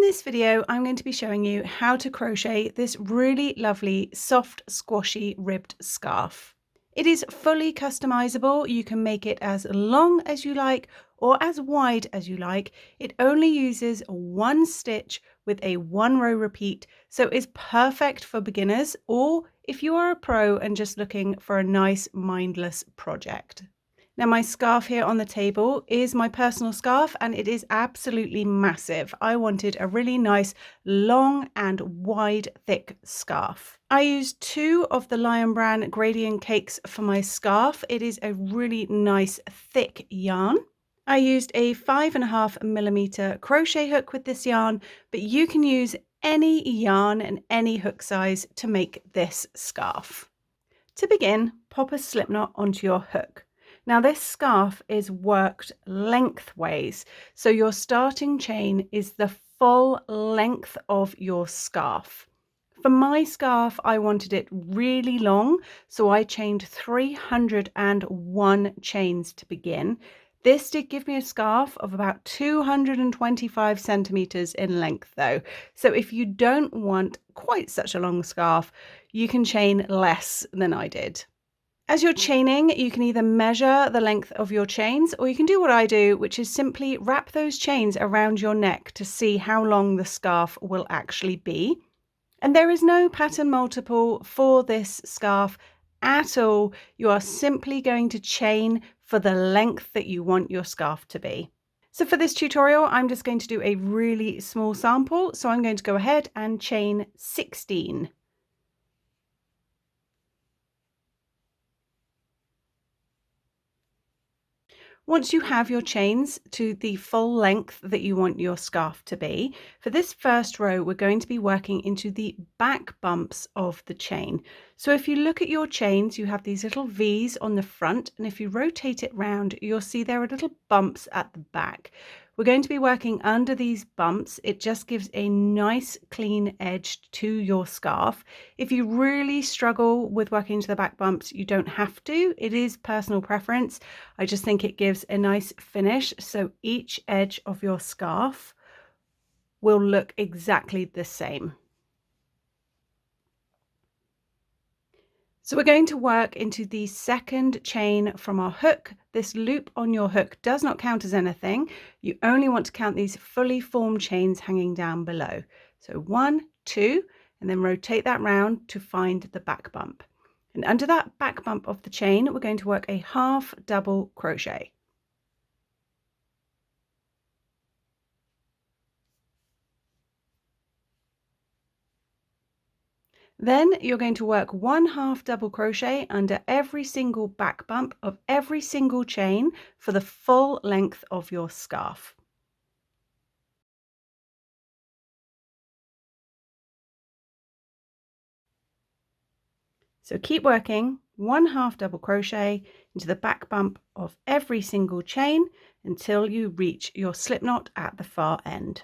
this video, I'm going to be showing you how to crochet this really lovely, soft, squashy ribbed scarf. It is fully customizable. You can make it as long as you like or as wide as you like. It only uses one stitch with a 1-row repeat, so it's perfect for beginners or if you are a pro and just looking for a nice mindless project. Now my scarf here on the table is my personal scarf and it is absolutely massive. I wanted a really nice long and wide thick scarf. I used 2 of the Lion Brand gradient cakes for my scarf. It is a really nice thick yarn. I used a 5.5mm crochet hook with this yarn, but you can use any yarn and any hook size to make this scarf. To begin, pop a slip knot onto your hook. Now this scarf is worked lengthways, so your starting chain is the full length of your scarf. For my scarf, I wanted it really long, so I chained 301 chains to begin. This did give me a scarf of about 225 centimeters in length though. So if you don't want quite such a long scarf, you can chain less than I did. As you're chaining, you can either measure the length of your chains or you can do what I do, which is simply wrap those chains around your neck to see how long the scarf will actually be. And there is no pattern multiple for this scarf at all. You are simply going to chain for the length that you want your scarf to be. So for this tutorial, I'm just going to do a really small sample. So I'm going to go ahead and chain 16. Once you have your chains to the full length that you want your scarf to be, for this first row, we're going to be working into the back bumps of the chain. So if you look at your chains, you have these little V's on the front, and if you rotate it round, you'll see there are little bumps at the back. We're going to be working under these bumps. It just gives a nice clean edge to your scarf. If you really struggle with working into the back bumps, you don't have to. It is personal preference. I just think it gives a nice finish. So each edge of your scarf will look exactly the same. So we're going to work into the second chain from our hook. This loop on your hook does not count as anything. You only want to count these fully formed chains hanging down below. So 1, 2, and then rotate that round to find the back bump. And under that back bump of the chain, we're going to work a half double crochet. Then you're going to work 1 half double crochet under every single back bump of every single chain for the full length of your scarf. So keep working 1 half double crochet into the back bump of every single chain until you reach your slip knot at the far end.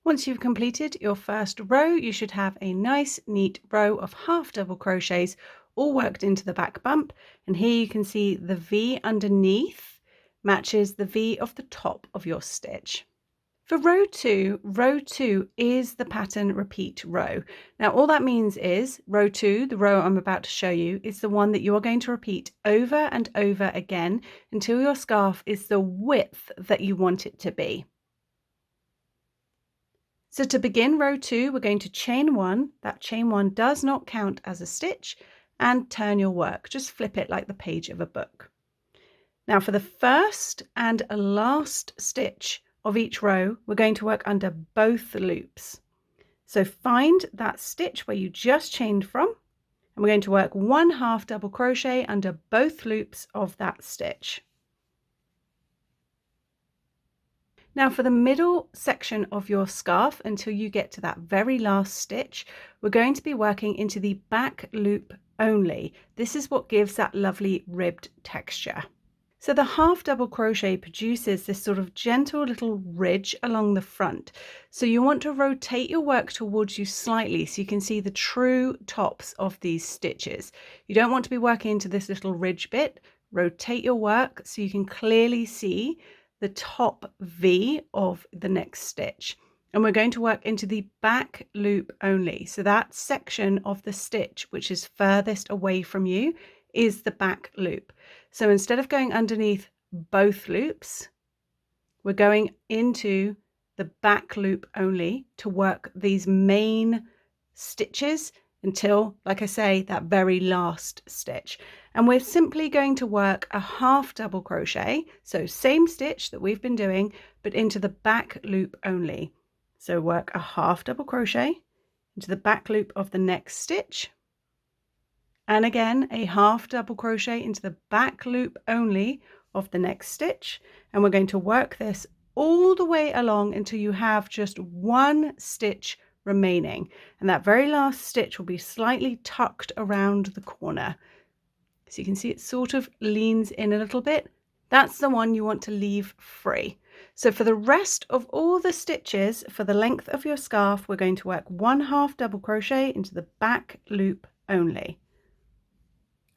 Once you've completed your first row, you should have a nice neat row of half double crochets all worked into the back bump. And here you can see the V underneath matches the V of the top of your stitch. For row 2 is the pattern repeat row. Now all that means is row 2, the row I'm about to show you, is the one that you are going to repeat over and over again until your scarf is the width that you want it to be. So to begin row 2, we're going to chain 1. That chain 1 does not count as a stitch, and turn your work. Just flip it like the page of a book. Now for the first and last stitch of each row, we're going to work under both loops. So find that stitch where you just chained from, and we're going to work 1 half double crochet under both loops of that stitch. Now for the middle section of your scarf, until you get to that very last stitch, we're going to be working into the back loop only. This is what gives that lovely ribbed texture. So the half double crochet produces this sort of gentle little ridge along the front. So you want to rotate your work towards you slightly so you can see the true tops of these stitches. You don't want to be working into this little ridge bit. Rotate your work so you can clearly see the top V of the next stitch. And we're going to work into the back loop only. So that section of the stitch which is furthest away from you is the back loop. So instead of going underneath both loops, we're going into the back loop only to work these main stitches until, like I say, that very last stitch. And we're simply going to work a half double crochet, so same stitch that we've been doing, but into the back loop only. So work a half double crochet into the back loop of the next stitch, and again a half double crochet into the back loop only of the next stitch, and we're going to work this all the way along until you have just one stitch remaining, and that very last stitch will be slightly tucked around the corner. So you can see it sort of leans in a little bit. That's the one you want to leave free. So for the rest of all the stitches for the length of your scarf, we're going to work 1 half double crochet into the back loop only.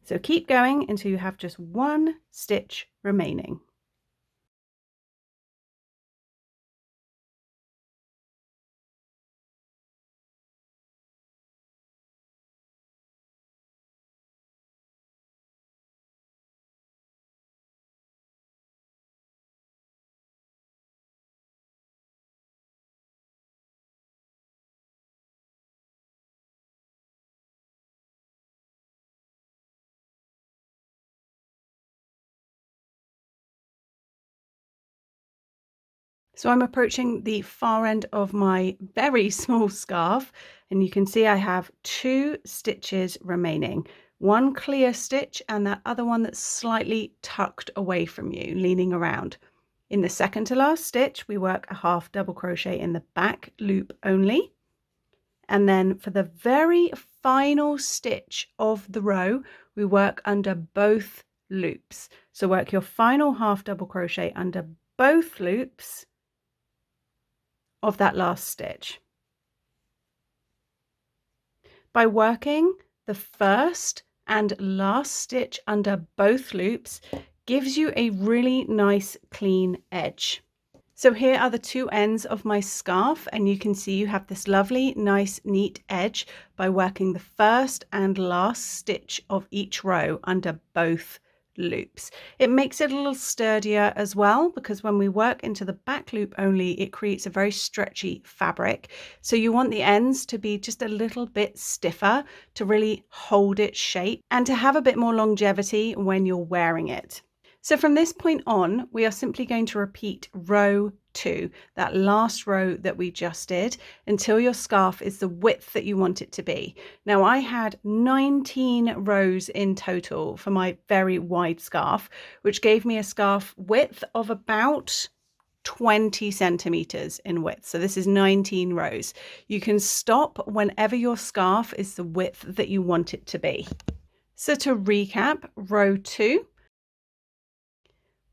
So keep going until you have just one stitch remaining. So I'm approaching the far end of my very small scarf, and you can see I have 2 stitches remaining. One clear stitch and that other one that's slightly tucked away from you, leaning around. In the second to last stitch, we work a half double crochet in the back loop only. And then for the very final stitch of the row, we work under both loops. So work your final half double crochet under both loops of that last stitch. By working the first and last stitch under both loops gives you a really nice clean edge. So here are the 2 ends of my scarf, and you can see you have this lovely, nice, neat edge by working the first and last stitch of each row under both loops. It makes it a little sturdier as well, because when we work into the back loop only, it creates a very stretchy fabric. So you want the ends to be just a little bit stiffer to really hold its shape and to have a bit more longevity when you're wearing it. So from this point on, we are simply going to repeat row 2, that last row that we just did, until your scarf is the width that you want it to be. Now I had 19 rows in total for my very wide scarf, which gave me a scarf width of about 20 centimeters in width. So this is 19 rows. You can stop whenever your scarf is the width that you want it to be. So to recap, row 2,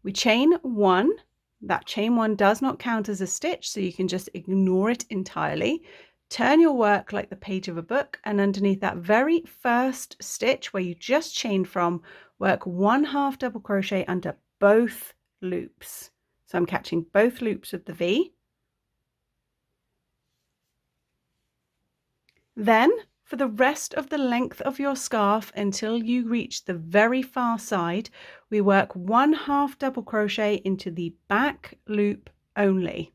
we chain 1. That chain 1 does not count as a stitch, so you can just ignore it entirely. Turn your work like the page of a book, and underneath that very first stitch where you just chained from, work 1 half double crochet under both loops. So I'm catching both loops of the V. Then for the rest of the length of your scarf until you reach the very far side, we work 1 half double crochet into the back loop only.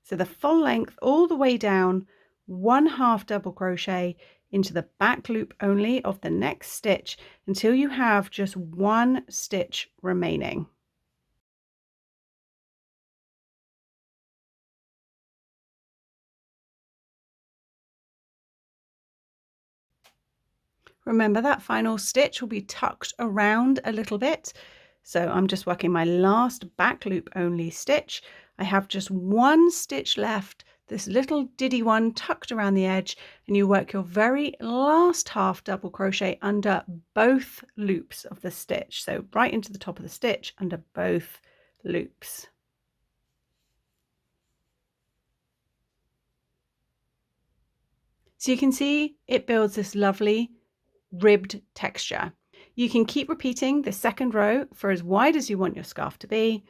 So the full length all the way down, 1/2 double crochet into the back loop only of the next stitch until you have just 1 stitch remaining. Remember that final stitch will be tucked around a little bit. So I'm just working my last back loop only stitch. I have just 1 stitch left, this little diddy one tucked around the edge, and you work your very last half double crochet under both loops of the stitch. So right into the top of the stitch under both loops. So you can see it builds this lovely ribbed texture. You can keep repeating the second row for as wide as you want your scarf to be.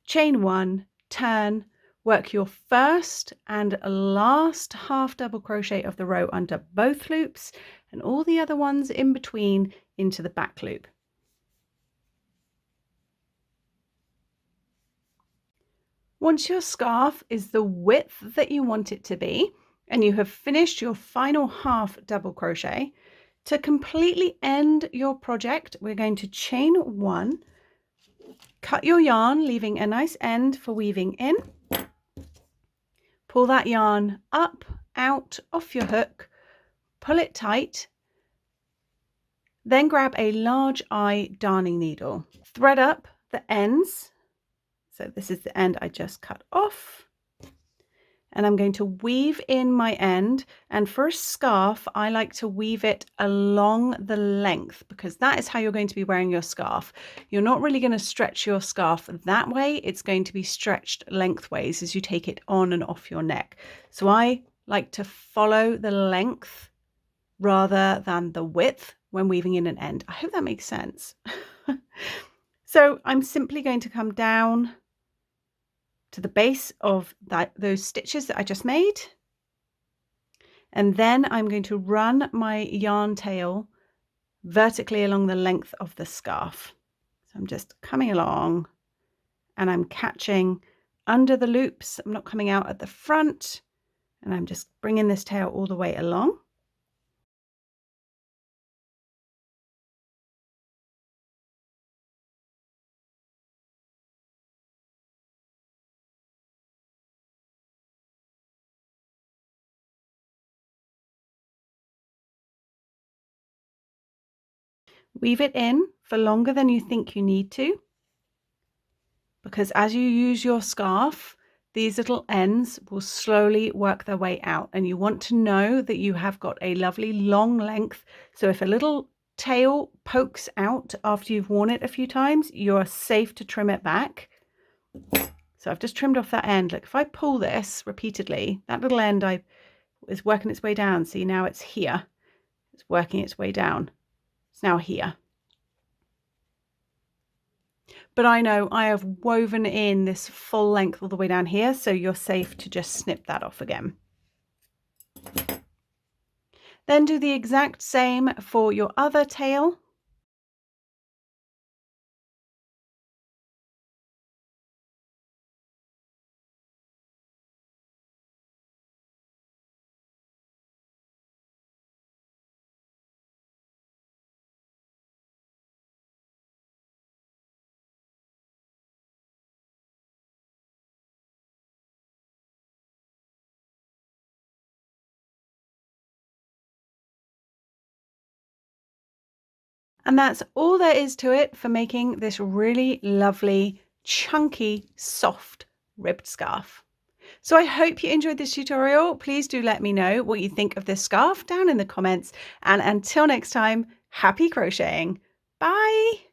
Chain 1, turn, work your first and last half double crochet of the row under both loops and all the other ones in between into the back loop. Once your scarf is the width that you want it to be and you have finished your final half double crochet, to completely end your project, we're going to chain 1, cut your yarn, leaving a nice end for weaving in. Pull that yarn up, out, off your hook, pull it tight, then grab a large eye darning needle. Thread up the ends. So this is the end I just cut off. And I'm going to weave in my end, and for a scarf I like to weave it along the length because that is how you're going to be wearing your scarf. You're not really going to stretch your scarf that way, it's going to be stretched lengthways as you take it on and off your neck. So I like to follow the length rather than the width when weaving in an end. I hope that makes sense. So I'm simply going to come down to the base of those stitches that I just made, and then I'm going to run my yarn tail vertically along the length of the scarf. So I'm just coming along and I'm catching under the loops. I'm not coming out at the front, and I'm just bringing this tail all the way along. Weave it in for longer than you think you need to, because as you use your scarf, these little ends will slowly work their way out, and you want to know that you have got a lovely long length. So if a little tail pokes out after you've worn it a few times, you're safe to trim it back. So I've just trimmed off that end. Look, if I pull this repeatedly, that little end is working its way down. See, now it's here. It's working its way down. It's now here. But I know I have woven in this full length all the way down here, so you're safe to just snip that off again. Then do the exact same for your other tail. And that's all there is to it for making this really lovely, chunky, soft ribbed scarf. So I hope you enjoyed this tutorial. Please do let me know what you think of this scarf down in the comments. And until next time, happy crocheting. Bye.